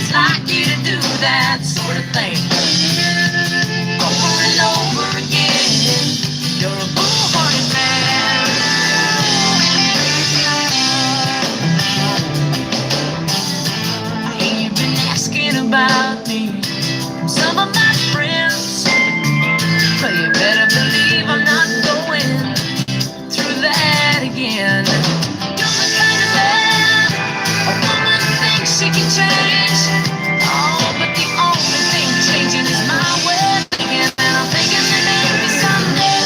just like you to do that sort of thing. Over and over again, you're a bull-hearted man. I hear you've been asking about me from some of my friends, but you better believe I'm not going through that again. You're the kind of man a woman thinks she can change. Oh, but the only thing changing is my way of thinking. And I'm thinking that maybe someday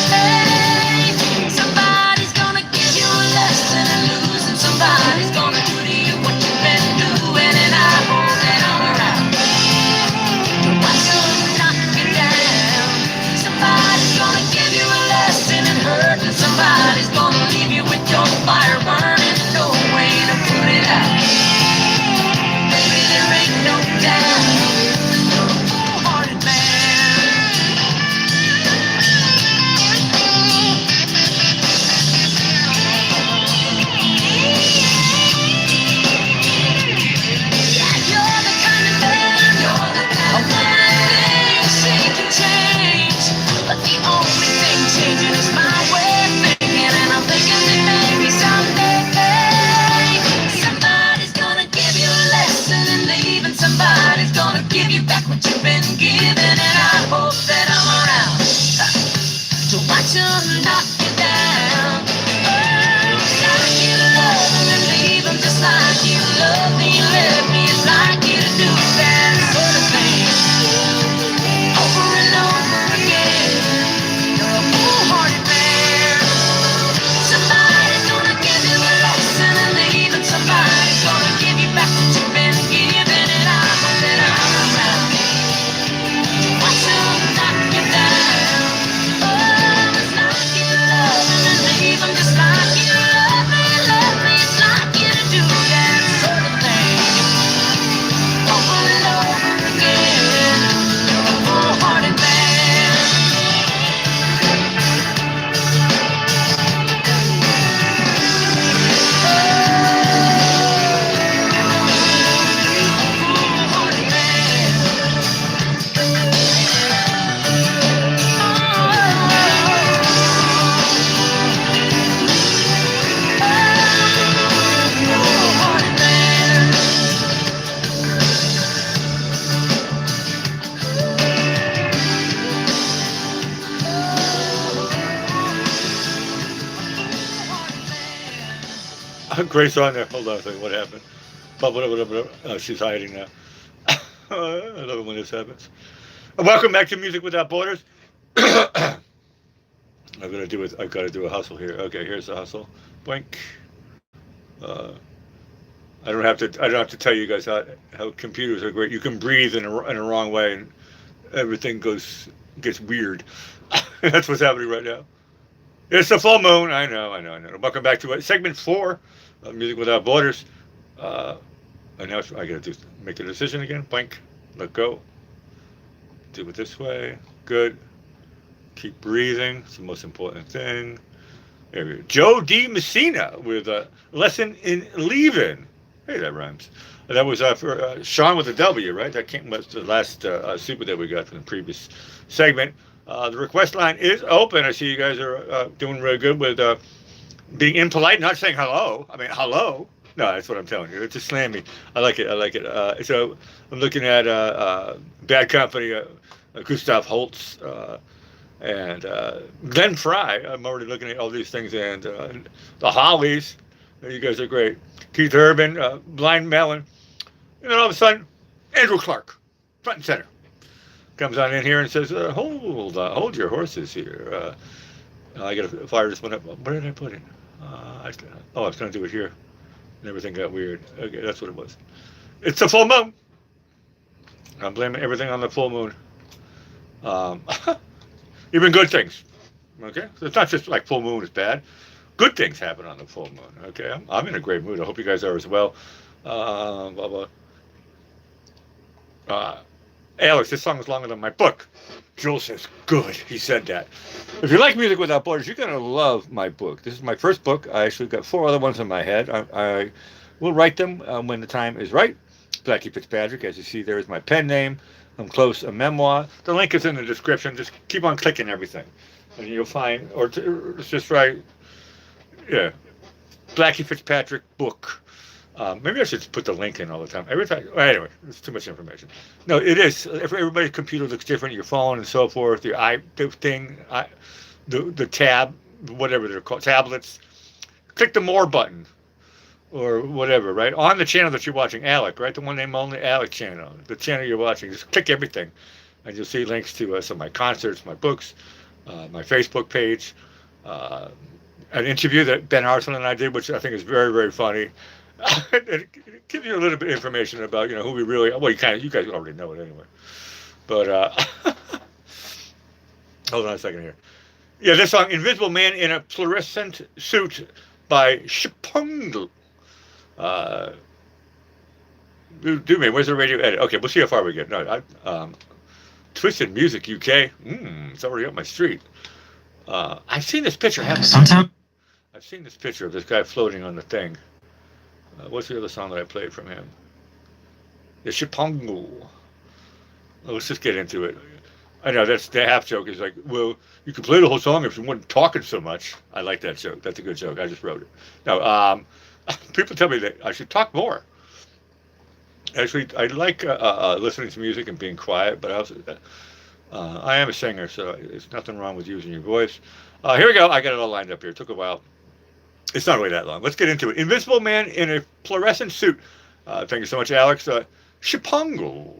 somebody's gonna give you a lesson in losing. Somebody's gonna do to you what you've been doing. And I hope that I'm around to watch them knock you down. Somebody's gonna give you a lesson in hurt, and somebody's gonna leave you with your fire burning, no way to put it out. Baby, there ain't no doubt you're a full-hearted man. Yeah, you're the kind of man a woman thinks she can change, but the only thing changing is my way of thinking. And I'm thinking that maybe someday somebody's gonna give you a lesson in leaving. Somebody's gonna give you back what you've been given. And I hope that I'm around to watch them knock you down. Oh, it's like you love them and leave them just like you love me and left me. It's like you to do that sort of thing over and over again. You're a full-hearted man. Somebody's gonna give you a lesson and leave, and somebody's gonna give you back what you've been given. And I hope that I'm around to watch them knock you down. Oh, it's like you love them and leave them just like you love me. It's like you to do that sort of thing over and over again. You're a full-hearted man. Full-hearted man. Full-hearted man. Great song there. Hold on a second. What happened? Oh, she's hiding now. I love it when this happens. Welcome back to Music Without Borders. I've got to do a hustle here. Okay, here's the hustle. Blink. I don't have to tell you guys how computers are great. You can breathe in a wrong way and everything gets weird. That's what's happening right now. It's the full moon. I know. Welcome back to segment 4 of Music Without Borders. And now I got to make the decision again. Blank. Let go. Do it this way. Good. Keep breathing. It's the most important thing. There we go. Joe D. Messina with a lesson in leaving. Hey, that rhymes. That was for Sean with a W, right? That was the last super that we got from the previous segment. The request line is open. I see you guys are doing really good with being impolite, not saying hello. I mean, hello. No, that's what I'm telling you. It's just slammy. I like it. So I'm looking at Bad Company, Gustav Holst, and Glenn Fry. I'm already looking at all these things. And the Hollies. You guys are great. Keith Urban, Blind Melon. And then all of a sudden, Andrew Clark, front and center. Comes on in here and says, hold your horses here. I got to fire this one up. Where did I put it? I was going to do it here. And everything got weird. Okay, that's what it was. It's the full moon. I'm blaming everything on the full moon. Even good things. Okay? So it's not just like full moon is bad. Good things happen on the full moon. Okay? I'm in a great mood. I hope you guys are as well. Alex, this song is longer than my book. Joel says, good. He said that. If you like Music Without Borders, you're going to love my book. This is my first book. I actually got 4 other ones in my head. I will write them when the time is right. Blackie Fitzpatrick. As you see, there is my pen name. I'm close, a memoir. The link is in the description. Just keep on clicking everything, and you'll find, or it's just right. Yeah, Blackie Fitzpatrick book. Maybe I should put the link in all the time. Every time. Well, anyway, it's too much information. No, it is. Everybody's computer looks different. Your phone and so forth. The tab, whatever they're called, tablets. Click the more button or whatever, right? On the channel that you're watching, Alec, right? The one name only, Alec channel. The channel you're watching. Just click everything, and you'll see links to some of my concerts, my books, my Facebook page, an interview that Ben Hartman and I did, which I think is very, very funny. It gives you a little bit of information about, who we really, well, you guys already know it anyway. But, hold on a second here. Yeah, this song, Invisible Man in a Fluorescent Suit by Chipungle. Do me, where's the radio edit? Okay, we'll see how far we get. No, Twisted Music UK. It's already up my street. I've seen this picture, haven't I? I've seen this picture of this guy floating on the thing. What's the other song that I played from him? The Chipungle. Let's just get into it. I know that's the half joke is like, well, you could play the whole song if you weren't talking so much. I like that joke. That's a good joke. I just wrote it. No, people tell me that I should talk more. Actually, I like listening to music and being quiet, but I am a singer, so there's nothing wrong with using your voice. Here we go. I got it all lined up here. It took a while. It's not really that long. Let's get into it. Invisible Man in a Fluorescent Suit. Thank you so much, Alex. Chipungle.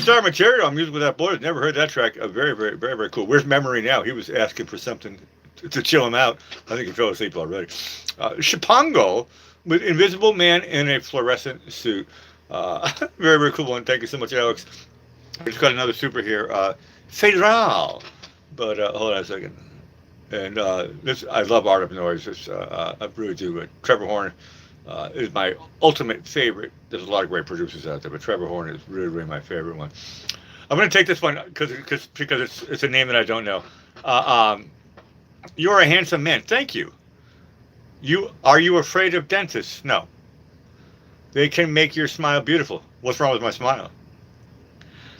Star Material on Music Without Borders. Never heard that track. Very, very, very, very cool. Where's Memory Now? He was asking for something to chill him out. I think he fell asleep already. Chipango with Invisible Man in a Fluorescent Suit. Very, very cool one. Thank you so much, Alex. I just got another super here. Federal. But hold on a second. And this, I love Art of Noise. I really do. Trevor Horn is my ultimate favorite. There's a lot of great producers out there, but Trevor Horn is really, really my favorite one. I'm going to take this one because it's a name that I don't know. You're a handsome man. Thank you. Are you afraid of dentists? No. They can make your smile beautiful. What's wrong with my smile?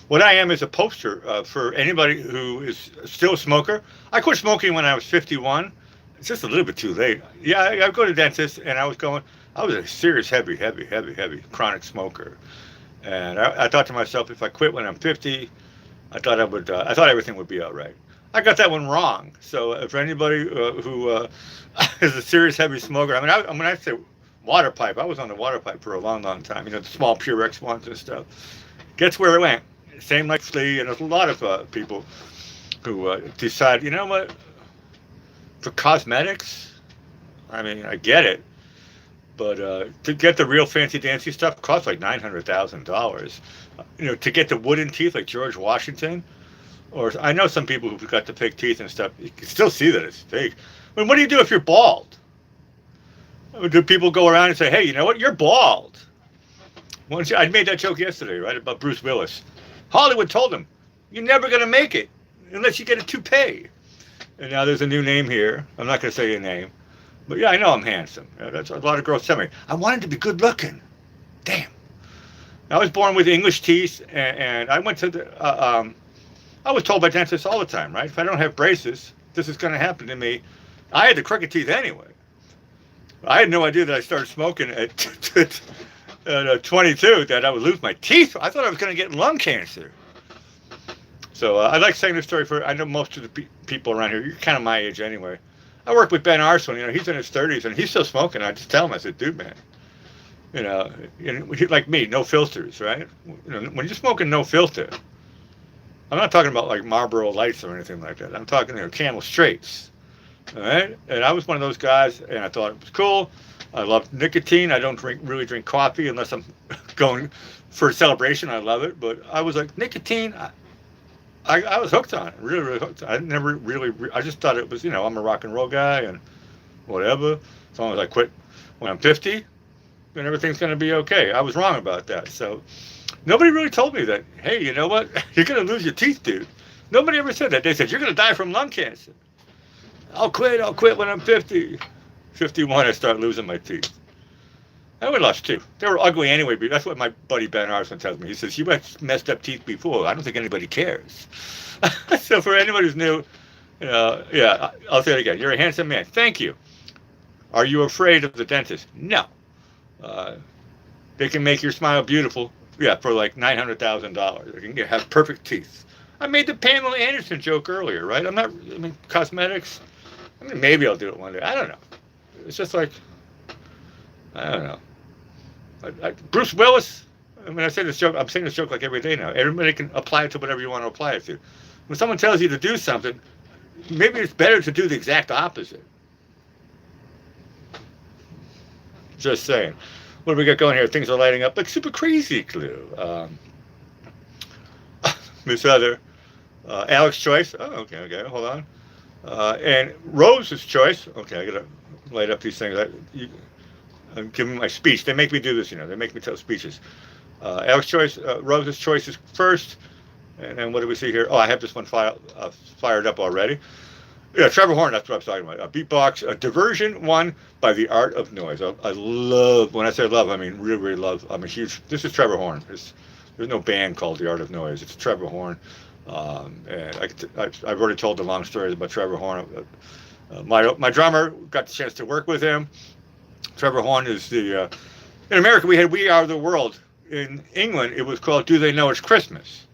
What I am is a poster for anybody who is still a smoker. I quit smoking when I was 51. It's just a little bit too late. Yeah, I go to dentist, and I was a serious, heavy chronic smoker. And I thought to myself, if I quit when I'm 50, I thought everything would be all right. I got that one wrong. So if anybody who is a serious, heavy smoker, when I say water pipe, I was on the water pipe for a long, long time. The small Purex ones and stuff. Guess where it went? Same like Flea, and there's a lot of people who decide, you know what, for cosmetics, I get it, but to get the real fancy dancy stuff costs like $900,000. To get the wooden teeth like George Washington, or I know some people who've got the fake teeth and stuff. You can still see that it's fake. What do you do if you're bald? Do people go around and say, hey, you know what, you're bald? I made that joke yesterday, right, about Bruce Willis. Hollywood told him, you're never going to make it unless you get a toupee. And now there's a new name here. I'm not going to say your name. But yeah, I know I'm handsome. That's a lot of girls tell me. I wanted to be good looking. Damn. I was born with English teeth, and I went to I was told by dentists all the time, right? If I don't have braces, this is going to happen to me. I had the crooked teeth anyway. I had no idea that I started smoking at 22, that I would lose my teeth. I thought I was going to get lung cancer. So I like saying this story I know most of the people around here, you're kind of my age anyway. I work with Ben Arson, he's in his 30s and he's still smoking. I just tell him, I said, dude, man, like me, no filters, right? When you're smoking no filter, I'm not talking about like Marlboro Lights or anything like that. I'm talking, Camel Straights, all right? And I was one of those guys, and I thought it was cool. I love nicotine. I don't really drink coffee unless I'm going for a celebration. I love it. But I was like, nicotine, I was hooked on it, really, really hooked on it. I just thought it was, I'm a rock and roll guy and whatever. As long as I quit when I'm 50, then everything's going to be okay. I was wrong about that. So nobody really told me that, hey, you know what? You're going to lose your teeth, dude. Nobody ever said that. They said, you're going to die from lung cancer. I'll quit when I'm 50. 51, I start losing my teeth. I would lost two. They were ugly anyway, but that's what my buddy Ben Arson tells me. He says, you had messed up teeth before. I don't think anybody cares. So for anybody who's new, yeah, I'll say it again. You're a handsome man. Thank you. Are you afraid of the dentist? No. They can make your smile beautiful, for like $900,000. They can have perfect teeth. I made the Pamela Anderson joke earlier, right? Cosmetics. Maybe I'll do it one day. I don't know. It's just like, I don't know. Bruce Willis, I say this joke, I'm saying this joke like every day now. Everybody can apply it to whatever you want to apply it to. When someone tells you to do something, maybe it's better to do the exact opposite. Just saying. What do we got going here? Things are lighting up like super crazy glue. Miss Heather, Alex Choice. Oh, okay, hold on. And Rose's Choice. Okay, I gotta light up these things. I'm giving my speech. They make me do this, They make me tell speeches. Alex Choice, Rose's Choice is first. And then what do we see here? Oh, I have this one fired up already. Yeah, Trevor Horn, that's what I was talking about. Beatbox, Diversion 1 by The Art of Noise. I love, when I say love, I mean really, really love. This is Trevor Horn. There's no band called The Art of Noise. It's Trevor Horn. And I've already told the long stories about Trevor Horn. My drummer got the chance to work with him. Trevor Horn is in America we had We Are the World. In England it was called Do They Know It's Christmas.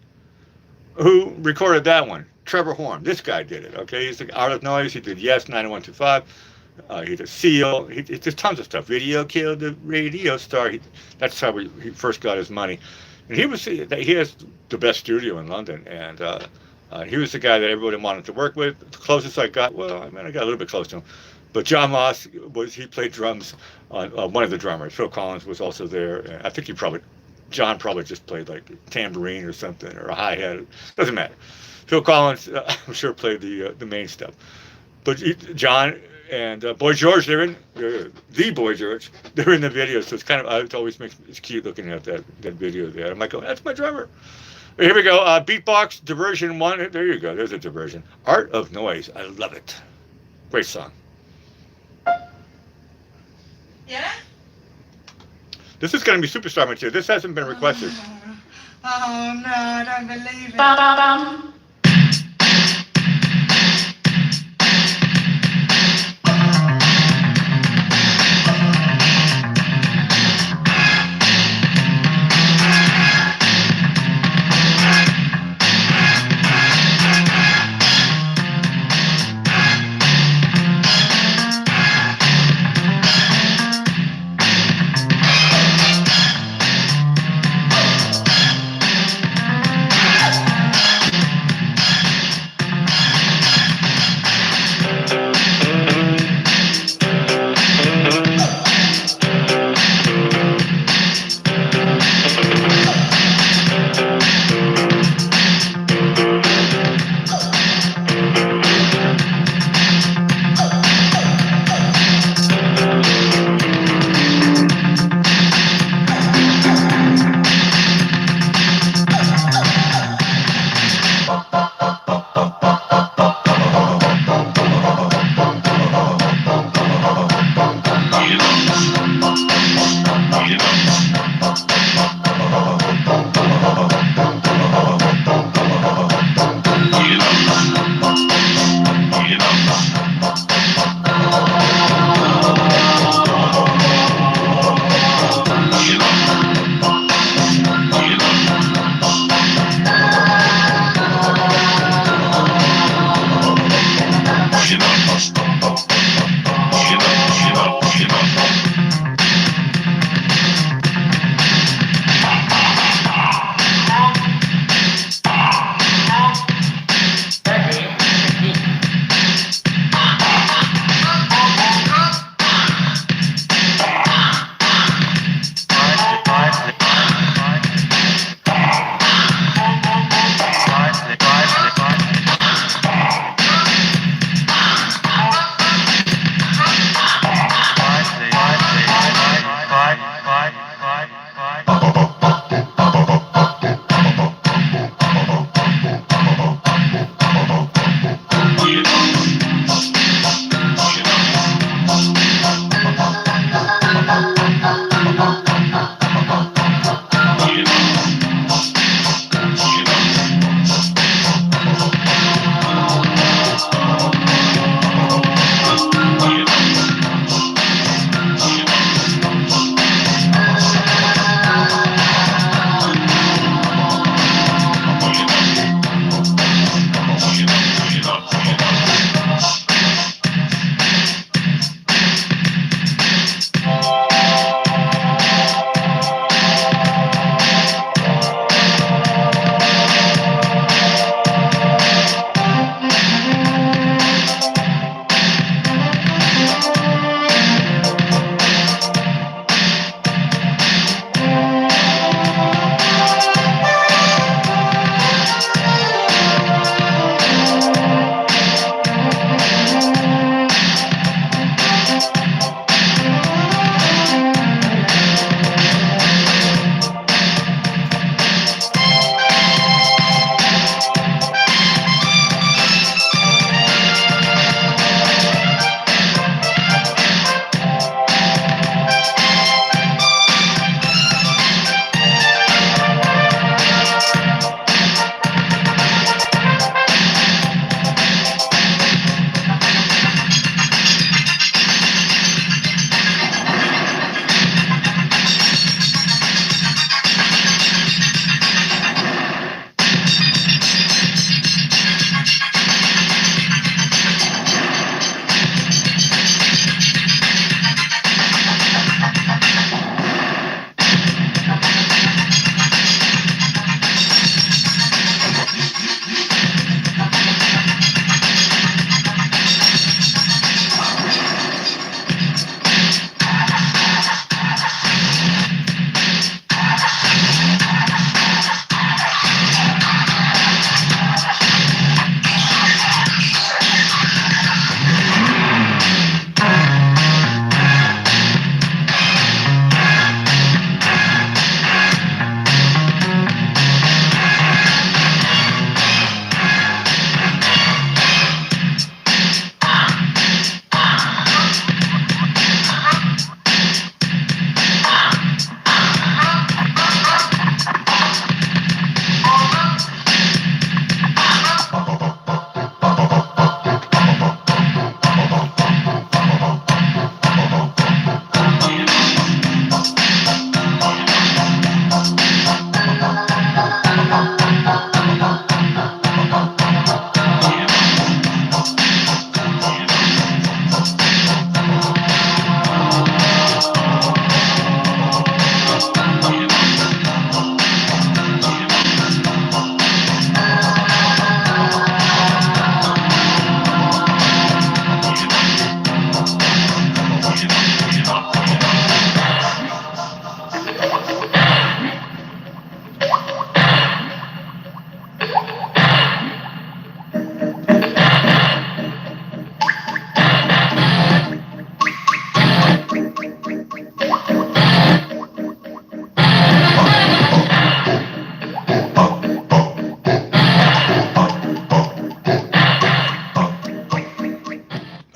Who recorded that one? Trevor Horn. This guy did it, okay? He's the Art of Noise. He did Yes, 90125. He did Seal. He did tons of stuff. Video Killed the Radio Star. That's how he first got his money. And he has the best studio in London, and he was the guy that everybody wanted to work with. The closest I got, well, I mean, I got a little bit close to him, but John Moss he played drums on one of the drummers. Phil Collins was also there. And I think John probably just played like tambourine or something or a hi hat. Doesn't matter. Phil Collins, I'm sure played the main stuff. But John and Boy George, the Boy George, they're in the video. So it always makes it's cute looking at that video there. I'm like, oh, that's my drummer. Here we go. Beatbox diversion 1. There you go. There's a diversion. Art of Noise. I love it. Great song. Yeah? This is going to be superstar material. This hasn't been requested. Oh no, I don't believe it. Ba-ba-bum.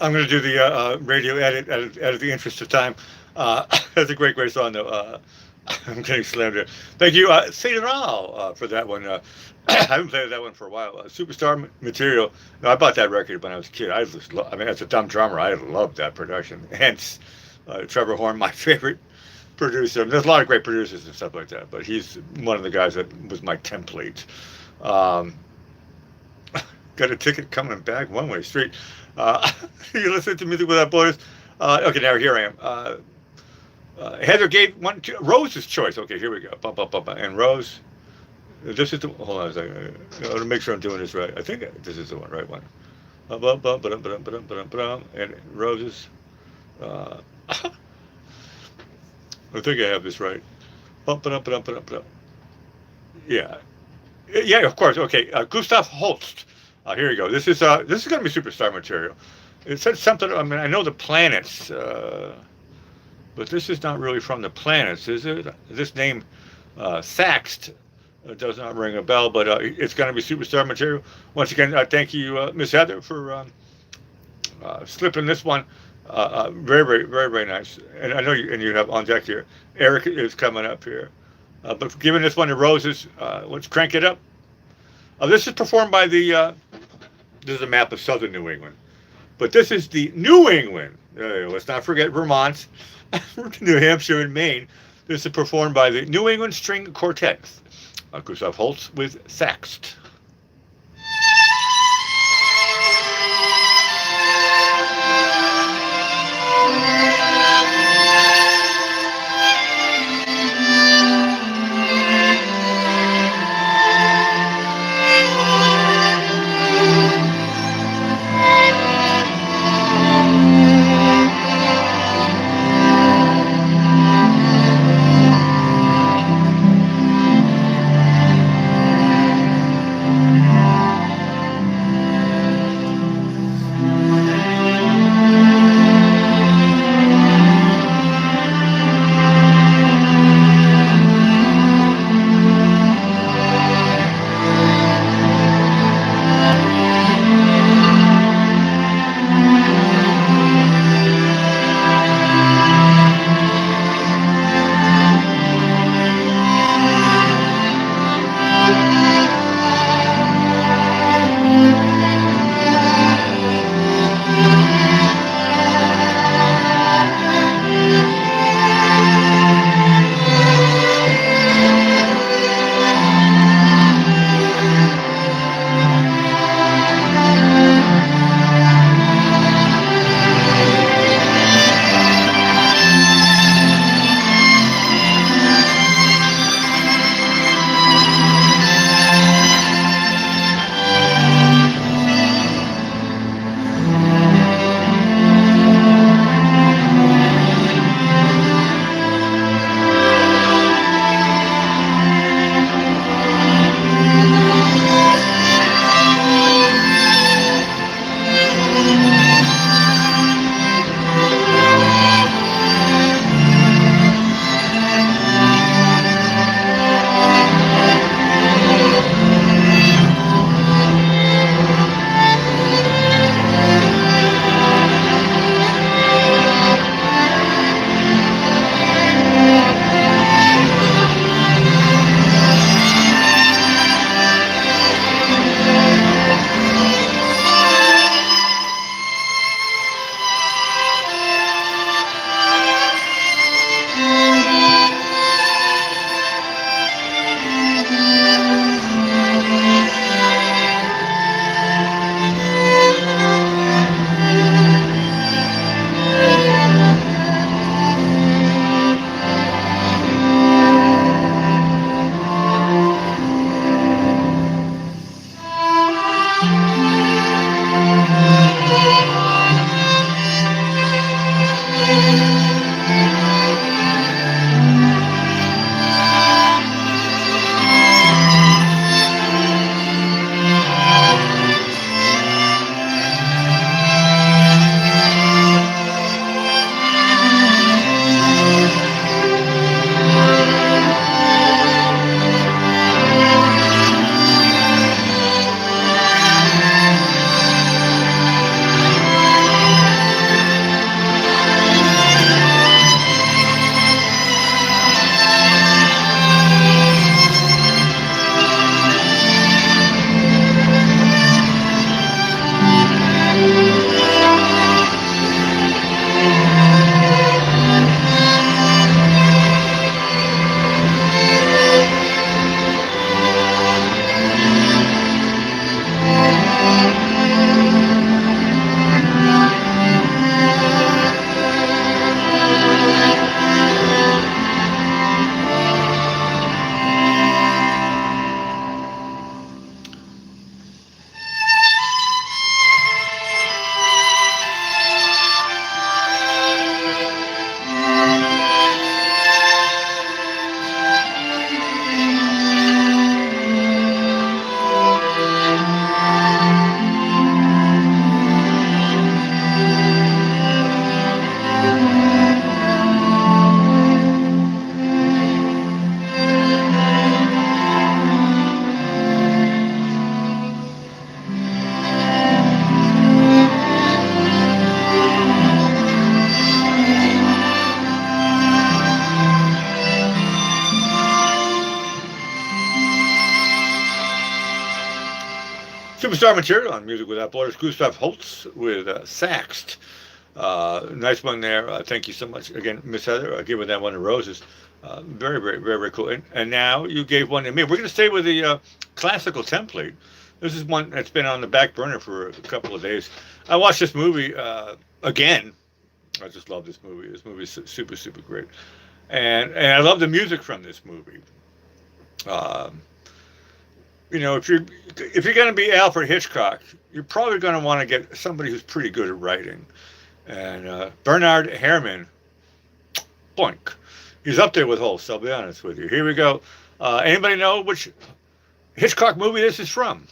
I'm going to do the radio edit out of the interest of time. That's a great song, though. I'm getting slammed here. Thank you, Cedral, for that one. I haven't played that one for a while. Superstar Material. No, I bought that record when I was a kid. I mean, as a dumb drummer, I loved that production. Hence, Trevor Horn, my favorite producer. There's a lot of great producers and stuff like that, but he's one of the guys that was my template. Um, got a ticket coming back one-way street. You listen to music without borders. Okay, now here I am. Heather gave one to Rose's choice. Okay, here we go. And Rose, this is the. Hold on a second. I want to make sure I'm doing this right. I think this is the right one. And Rose's. I think I have this right. Yeah, yeah, of course. Okay, Gustav Holst. Here you go. This is going to be Superstar Material. It said something. I mean, I know the planets, but this is not really from the planets, is it? This name, Saxt, does not ring a bell, but it's going to be Superstar Material. Once again, thank you, Miss Heather, for slipping this one. Very nice. And I know you have on deck here. Eric is coming up here. But giving this one to Roses, let's crank it up. This is performed by this is a map of southern New England. But this is the New England. Let's not forget Vermont, New Hampshire, and Maine. This is performed by the New England String Quartet. Gustav Holst with Saxt. Superstar Material on Music Without Borders. Gustav Holst with Saxed. Nice one there. Thank you so much again, Miss Heather, giving that one to Roses. Very, very, very, very cool. And now you gave one to me. We're going to stay with the classical template. This is one that's been on the back burner for a couple of days. I watched this movie again. I just love this movie. This movie is super, super great. And I love the music from this movie. If you're going to be Alfred Hitchcock, you're probably going to want to get somebody who's pretty good at writing. And Bernard Herrmann, boink, he's up there with Holst. I'll be honest with you. Here we go. Anybody know which Hitchcock movie this is from?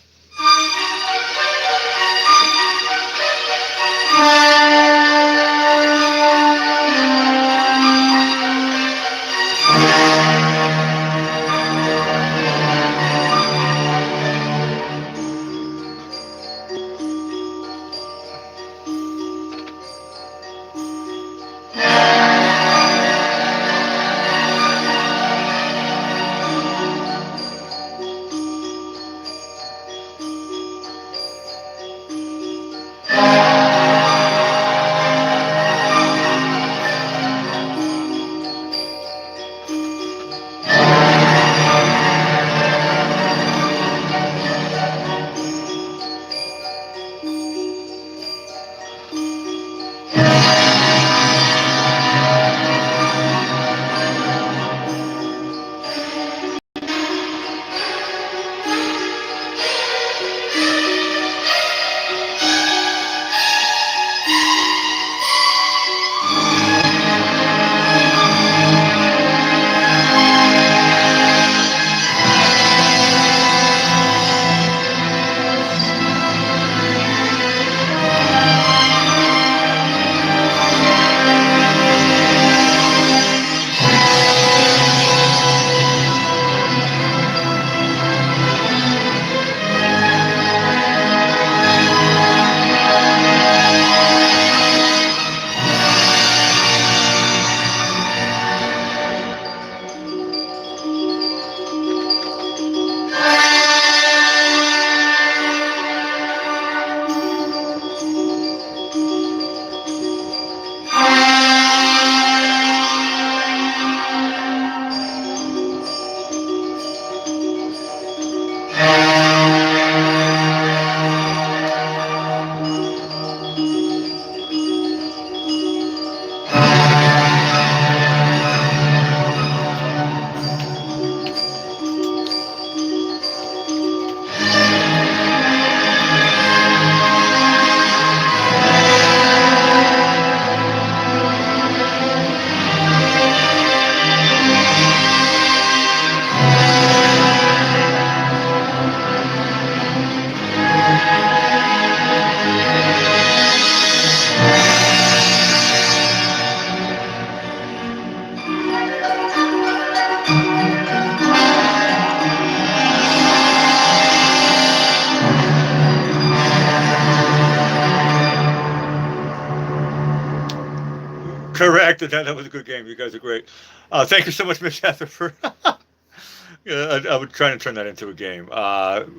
Correct. That was a good game. You guys are great. Thank you so much, Miss Heather, for. I would try to turn that into a game.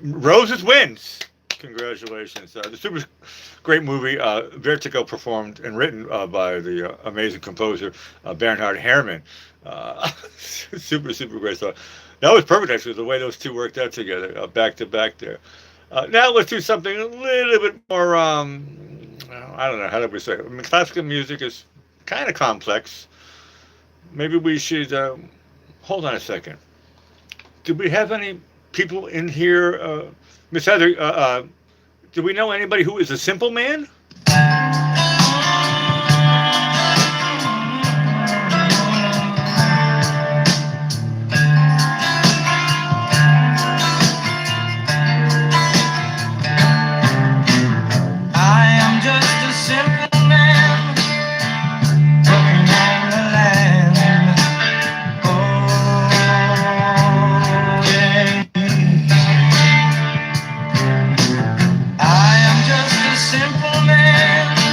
Roses wins. Congratulations. The super great movie. Vertigo performed and written by the amazing composer Bernhard Herrmann. Super, super great stuff. That was perfect, actually, the way those two worked out together, back to back there. Now let's do something a little bit more, I don't know, how do we say it? I mean, classical music is kind of complex. Maybe we should, hold on a second. Do we have any people in here? Miss Heather, do we know anybody who is a simple man? Simple man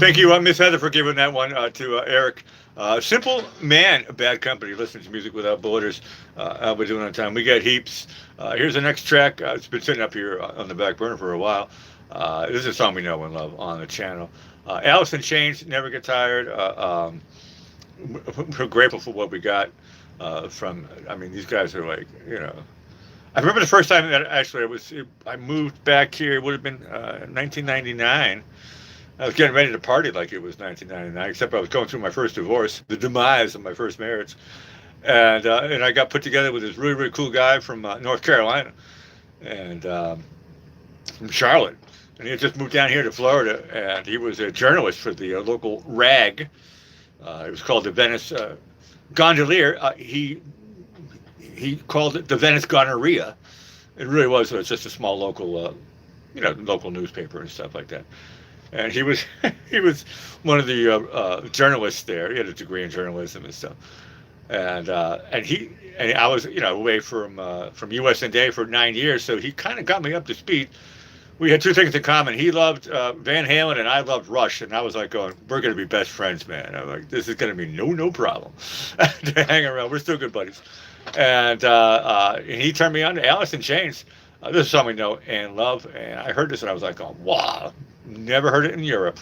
thank you, Miss Heather, for giving that one to Eric. Simple Man, Bad Company. Listen to music without borders. How we doing on time? We got heaps. Here's the next track. It's been sitting up here on the back burner for a while. This is a song we know and love on the channel. Alice in Chains, Never Get Tired. We're grateful for what we got from. I mean, these guys are like, you know. I remember the first time that actually I moved back here. It would have been 1999. I was getting ready to party like it was 1999, except I was going through my first divorce, the demise of my first marriage, and I got put together with this really cool guy from North Carolina, and from Charlotte, and he had just moved down here to Florida, and he was a journalist for the local rag. It was called the Venice Gondolier. He called it the Venice Gonorrhea. It really was. It was just a small local, local newspaper and stuff like that. And he was he was one of the journalists there. He had a degree in journalism and stuff. And I was away from US&A for 9 years, so he kind of got me up to speed. We had two things in common. He loved Van Halen, and I loved Rush. And I was like going, we're going to be best friends, man. I'm like, this is going to be no problem to hang around. We're still good buddies. And he turned me on to Alice in Chains. This is something we know and love. And I heard this, and I was like, oh, wow. Never heard it in Europe.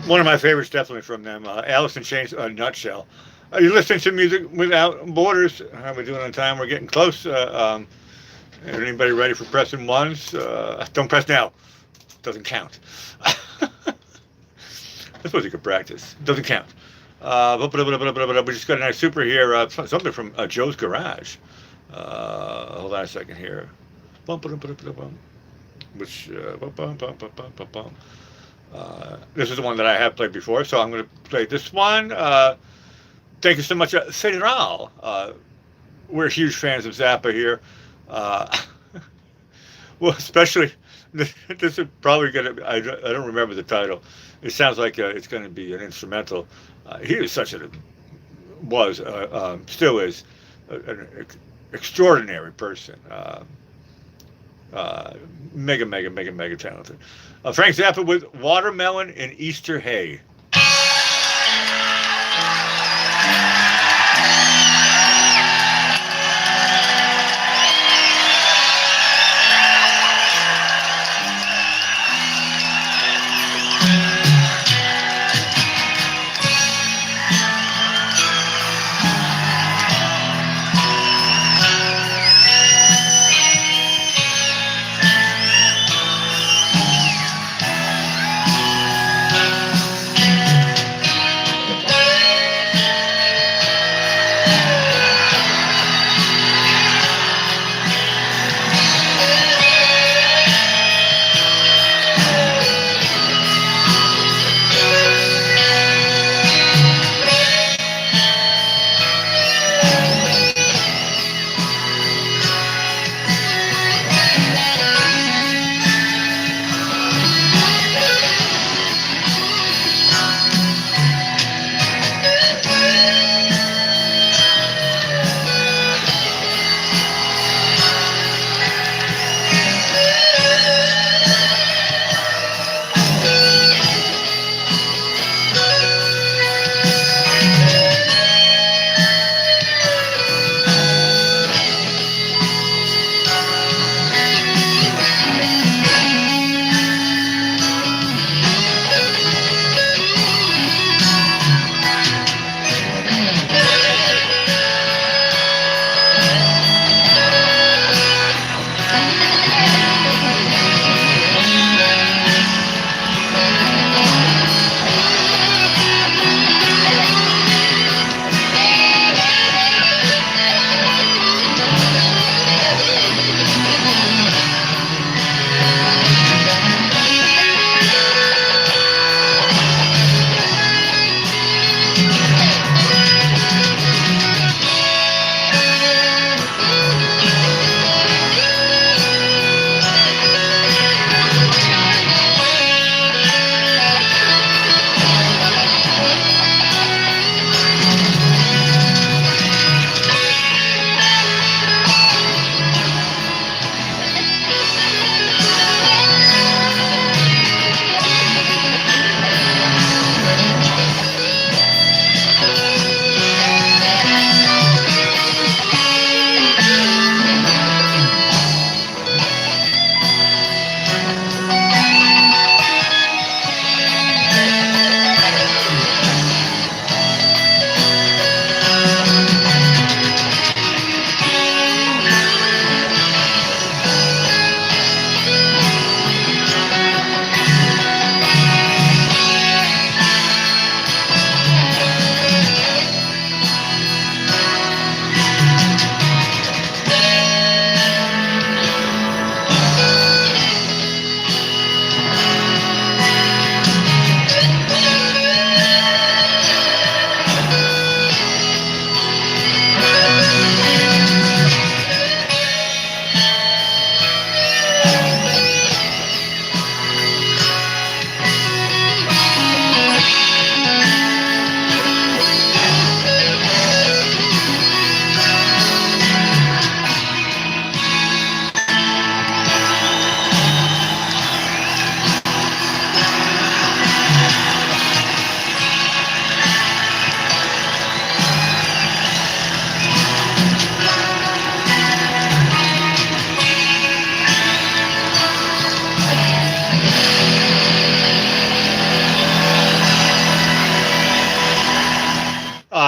One of my favorites, definitely from them. Alice in Chains, Nutshell. You're listening to music without borders. How are we doing on time? We're getting close. Anybody ready for pressing ones? Don't press now. Doesn't count. That's what you could practice. Doesn't count. We just got a nice super here. Something from Joe's Garage. Hold on a second here. Which this is the one that I have played before, so I'm going to play this one. Thank you so much, Federal. We're huge fans of Zappa here. Well, especially this is probably going to. I don't remember the title. It sounds like it's going to be an instrumental. He was such a still is an extraordinary person. Mega talented. Frank Zappa with Watermelon and Easter Hay.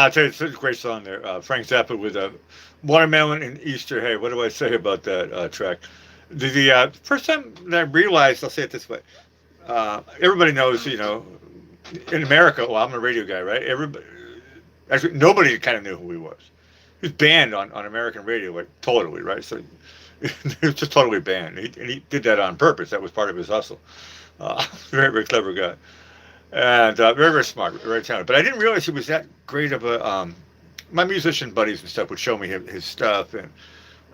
I'll tell you, it's a great song there. Frank Zappa with Watermelon and Easter Hay. What do I say about that track? The first time that I realized, I'll say it this way. Everybody knows, in America, well, I'm a radio guy, right? Everybody, actually, nobody kind of knew who he was. He was banned on American radio, like, totally, right? So he was just totally banned. And he did that on purpose. That was part of his hustle. Very, very clever guy. And very, very smart, very talented. But I didn't realize he was that great of a. My musician buddies and stuff would show me his stuff, and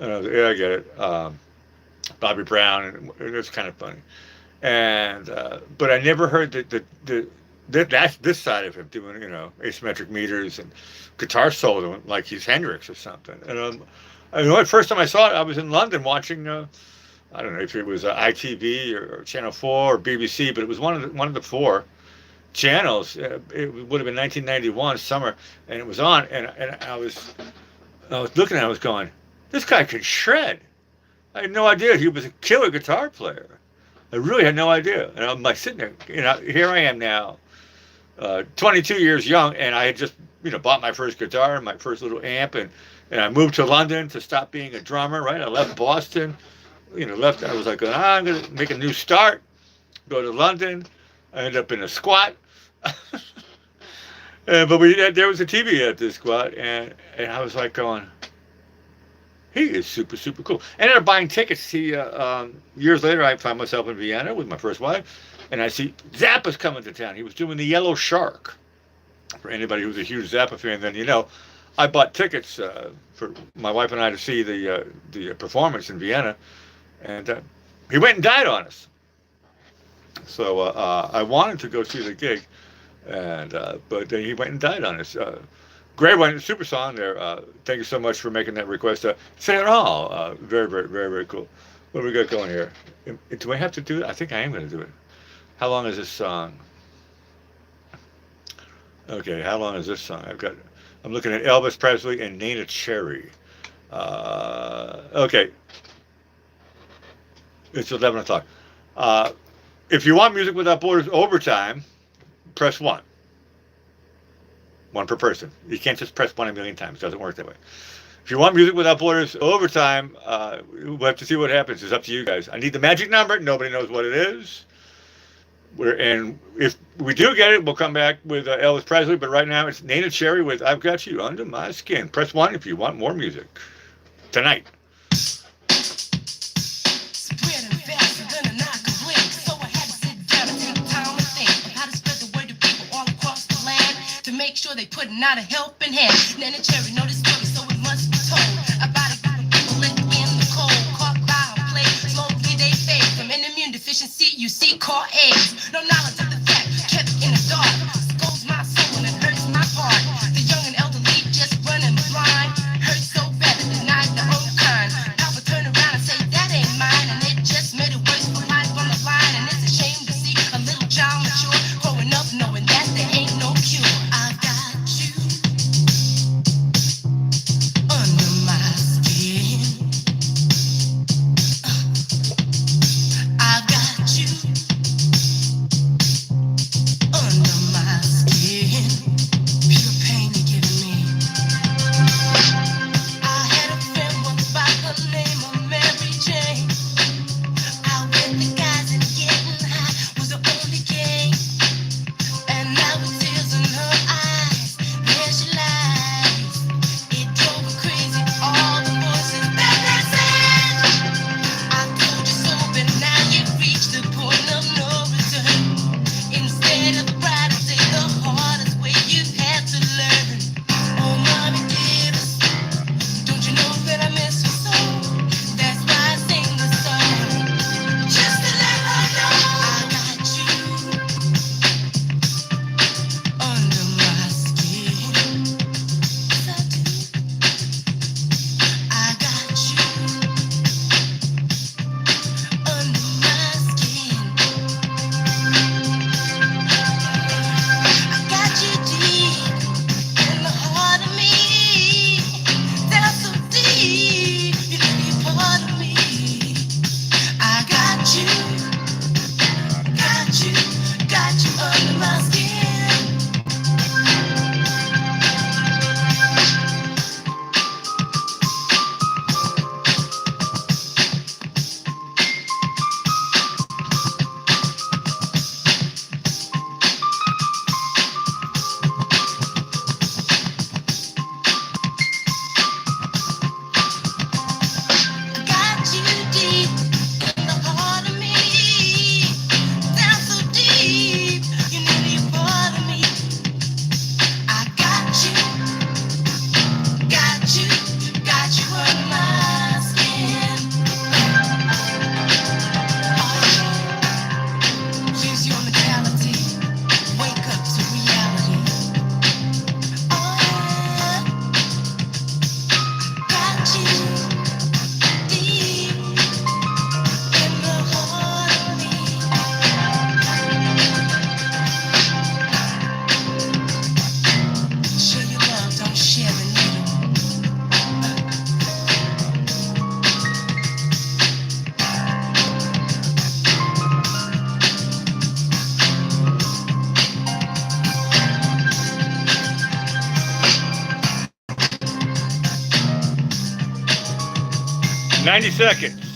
yeah, I get it. Bobby Brown, and it was kind of funny. And but I never heard that's this side of him doing asymmetric meters and guitar solo like he's Hendrix or something. And the first time I saw it, I was in London watching. I don't know if it was ITV or Channel 4 or BBC, but it was one of the four channels. It would have been 1991 summer, and it was on, and I was looking at it, I was going, this guy can shred. I had no idea he was a killer guitar player. I really had no idea. And I'm like sitting there, here I am now, 22 years young, and I had just bought my first guitar and my first little amp, and I moved to London to stop being a drummer, right? I left Boston, I was like, I'm going to make a new start, go to London. I ended up in a squat. But there was a TV at this squat, and I was like going, he is super, super cool. I ended up buying tickets. Years later, I found myself in Vienna with my first wife, and I see Zappa's coming to town. He was doing the Yellow Shark. For anybody who's a huge Zappa fan, then I bought tickets for my wife and I to see the performance in Vienna, and he went and died on us. So I wanted to go see the gig, but then he went and died on us. Great one, super song there. Thank you so much for making that request. Say it all. Very, very, very, very cool. What do we got going here? Do I have to do it? I think I am going to do it. How long is this song? Okay, how long is this song? I'm looking at Elvis Presley and Nana Cherry. Okay. It's 11 o'clock. If you want Music Without Borders overtime, press 1. 1 per person. You can't just press 1 a million times. It doesn't work that way. If you want Music Without Borders overtime, we'll have to see what happens. It's up to you guys. I need the magic number. Nobody knows what it is. And if we do get it, we'll come back with Elvis Presley. But right now, it's Nana Cherry with I've Got You Under My Skin. Press 1 if you want more music. Tonight. Make sure they putting out a helping hand. Nana Cherry know the story, so it must be told about a group of people living in the cold, caught by a plague. Slowly they fade from an immune deficiency. You see, caught AIDS. No knowledge of the fact, kept in the dark. Scolds my soul and it hurts my heart. The young and elderly just running blind. Hurts so bad it denied their own kind. Papa turn around and say that ain't mine, and it just made it worse for life on the line. And it's a shame to see a little child mature, growing up knowing that there ain't no cure. 90 seconds.